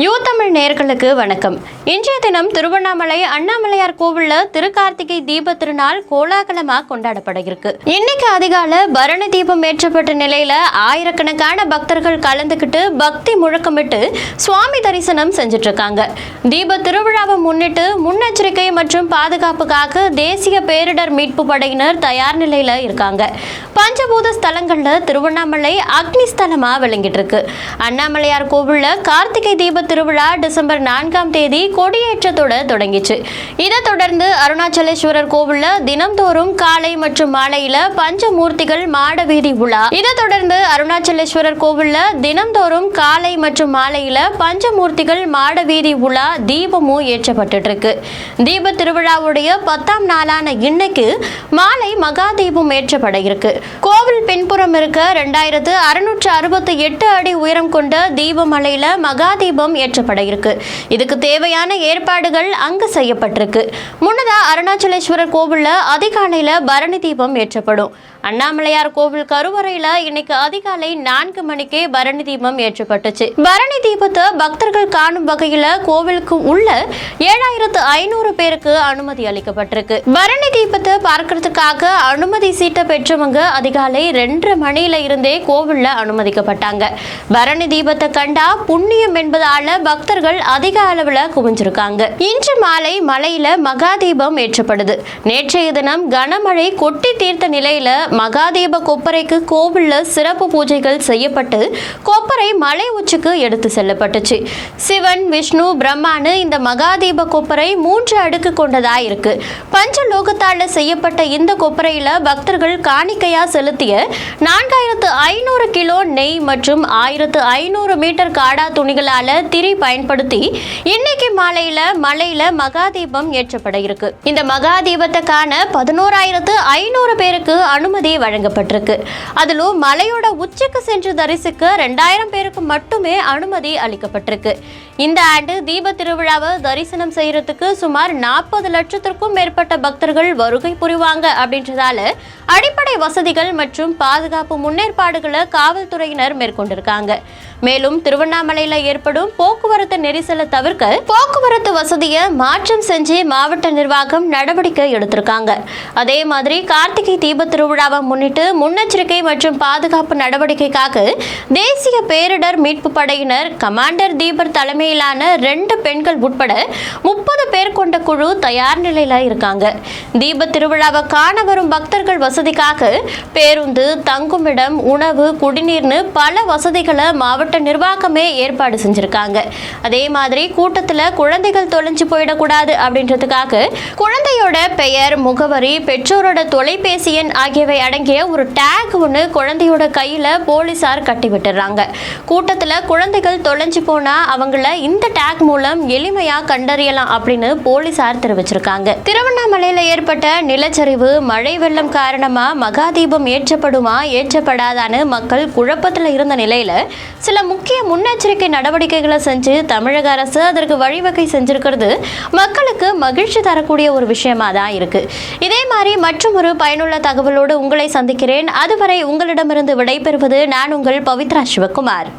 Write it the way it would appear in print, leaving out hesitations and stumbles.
யூத்தமிழ் நேயர்களுக்கு வணக்கம். இன்றைய தினம் திருவண்ணாமலை அண்ணாமலையார் கோவில்ல திருக்கார்த்திகை தீப திருநாள் கோலாகலமா கொண்டாடப்பட இருக்கு. இன்னைக்கு அதிகாலை பரணி தீபம் ஏற்றப்பட்ட நிலையில ஆயிரக்கணக்கான பக்தர்கள் கலந்துகிட்டு பக்தி முழக்கமிட்டு சுவாமி தரிசனம் செஞ்சுட்டு இருக்காங்க. தீப திருவிழாவை முன்னிட்டு முன்னெச்சரிக்கை மற்றும் பாதுகாப்புக்காக தேசிய பேரிடர் மீட்பு படையினர் தயார் நிலையில இருக்காங்க. பஞ்சபூத ஸ்தலங்கள்ல திருவண்ணாமலை அக்னி ஸ்தலமா விளங்கிட்டு இருக்கு. அண்ணாமலையார் கோவில்ல கார்த்திகை தீப திருவிழா டிசம்பர் 4ஆம் தேதி கொடியேற்றத்தோடு தொடங்கிச்சு. இதை தொடர்ந்து அருணாச்சலேஸ்வரர் கோவில்ல தினம்தோறும் காலை மற்றும் மாலையில பஞ்சமூர்த்திகள் மாட வீதி உலா. இதை தொடர்ந்து அருணாச்சலேஸ்வரர் கோவில்ல தினம்தோறும் காலை மற்றும் மாலையில பஞ்சமூர்த்திகள் மாட வீதி உலா தீபமும் ஏற்றப்பட்டு இருக்கு. தீப திருவிழாவுடைய 10ஆம் நாளான இன்னைக்கு மாலை மகா தீபம் ஏற்றப்பட இருக்கு. கோவில் பின்புறம் இருக்க 2668 அடி உயரம் கொண்ட தீபமலையில மகா தீபம் ஏற்றப்பட இருக்கு. இதுக்கு தேவையான ஏற்பாடுகள் அங்கு செய்யப்பட்டிருக்கு. முன்னதா அருணாச்சலேஸ்வரர் கோவில்ல அதிகாலையில பரணி தீபம் ஏற்றப்படும். அண்ணாமலையார் கோவில் கருவறையில இன்னைக்கு அதிகாலை 4 மணிக்கே பரணி தீபம் ஏற்றப்பட்டுச்சு. பரணி தீபத்தை பக்தர்கள் காணும் வகையில கோவிலுக்கு உள்ள 7500 பேருக்கு அனுமதி அளிக்கப்பட்டிருக்கு. பரணி தீபத்தை பார்க்கறதுக்காக அனுமதி சீட்டை பெற்றவங்க அதிகாலை 2:30 மணியில இருந்தே கோவில்ல அனுமதிக்கப்பட்டாங்க. பரணி தீபத்தை கண்டா புண்ணியம் என்பதால பக்தர்கள் அதிக அளவுல குவிஞ்சிருக்காங்க. இன்று மாலை மலையில மகா தீபம் ஏற்றப்படுது. நேற்றைய தினம் கனமழை கொட்டி தீர்த்த நிலையில மகாதீப கொப்பரைக்கு கோவில்ல சிறப்பு பூஜைகள் செய்யப்பட்டு கொப்பரை மலை உச்சிக்கு எடுத்து செல்லப்பட்டுச்சு. சிவன், விஷ்ணு, பிரம்மானு இந்த மகாதீப கொப்பரை 3 அடுக்கு கொண்டதா இருக்கு. பஞ்சலோகத்தால செய்யப்பட்ட இந்த கொப்பரையில பக்தர்கள் காணிக்கையா செலுத்திய 4500 கிலோ நெய் மற்றும் 1500 மீட்டர் காடா துணிகளால திரி பயன்படுத்தி இன்னைக்கு மாலையில மலையில மகாதீபம் ஏற்றப்பட இருக்கு. இந்த மகாதீபத்தை காண 11500 பேருக்கு அனுமதி வழங்கப்பட்டிருக்கு. அதிலும் மலையோட உச்சிக்கு சென்று தரிசிக்க 2000 பேருக்கு மட்டுமே அனுமதி அளிக்கப்பட்டிருக்கு. இந்த ஆண்டு தீப திருவிழாவை தரிசனம் செய்யறதுக்கு சுமார் 40 லட்சத்திற்கும் மேற்பட்ட பக்தர்கள் வருகை புரிவாங்க அப்படின்றதால அடிப்படை வசதிகள் மற்றும் பாதுகாப்பு முன்னேற்பாடுகளை காவல்துறையினர் மேற்கொண்டிருக்காங்க. மேலும் திருவண்ணாமலையில ஏற்படும் போக்குவரத்து நெரிசலை தவிர்க்க போக்குவரத்து வசதியை மாற்றம் செஞ்சு மாவட்ட நிர்வாகம் நடவடிக்கை எடுத்திருக்காங்க. அதே மாதிரி கார்த்திகை தீப திருவிழாவை முன்னிட்டு முன்னெச்சரிக்கை மற்றும் பாதுகாப்பு நடவடிக்கைக்காக தேசிய பேரிடர் மீட்பு படையினர் கமாண்டர் தீபர் தலைமையிலான 2 பெண்கள் உட்பட 30 பேர் கொண்ட குழு தயார் நிலையில இருக்காங்க. தீப திருவிழாவை காண வரும் பக்தர்கள் வசதிக்காக பேருந்து, தங்குமிடம், உணவு, குடிநீர்னு பல வசதிகளை மாவட்ட நிர்வாகமே ஏற்பாடு செஞ்சிருக்காங்க. அதே மாதிரி கூட்டத்துல குழந்தைகள் தொலைஞ்சு போயிடக்கூடாது அப்படின்றதுக்காக குழந்தையோட பெயர், முகவரி, பெற்றோரோட தொலைபேசி எண் ஆகியவை அடங்கிய ஒரு டேக் ஒன்று குழந்தையோட கையில போலீசார் கட்டி விட்டுறாங்க. கூட்டத்துல குழந்தைகள் தொலைஞ்சு போனா அவங்கள இந்த டேக் மூலம் எளிமையா கண்டறியலாம் அப்படின்னு போலீசார் தெரிவிச்சிருக்காங்க. திருவண்ணாமலையில ஏற்பட்ட நிலச்சரிவு, மழை வெள்ளம் காரணமா மகாதீபம் ஏற்றப்படுமா ஏற்றப்படாதான்னு மக்கள் குழப்பத்துல இருந்த நிலையில சில முக்கிய முன்னெச்சரிக்கை நடவடிக்கைகளை செஞ்சு தமிழக அரசு அதற்கு வழிவகை செஞ்சிருக்கிறது மக்களுக்கு மகிழ்ச்சி தரக்கூடிய ஒரு விஷயமா தான் இருக்கு. இதே மாதிரி மற்றும் ஒரு பயனுள்ள தகவலோடு உங்களை சந்திக்கிறேன். அதுவரை உங்களிடமிருந்து விடைபெறுவது நான் உங்கள் பவித்ரா சிவகுமார்.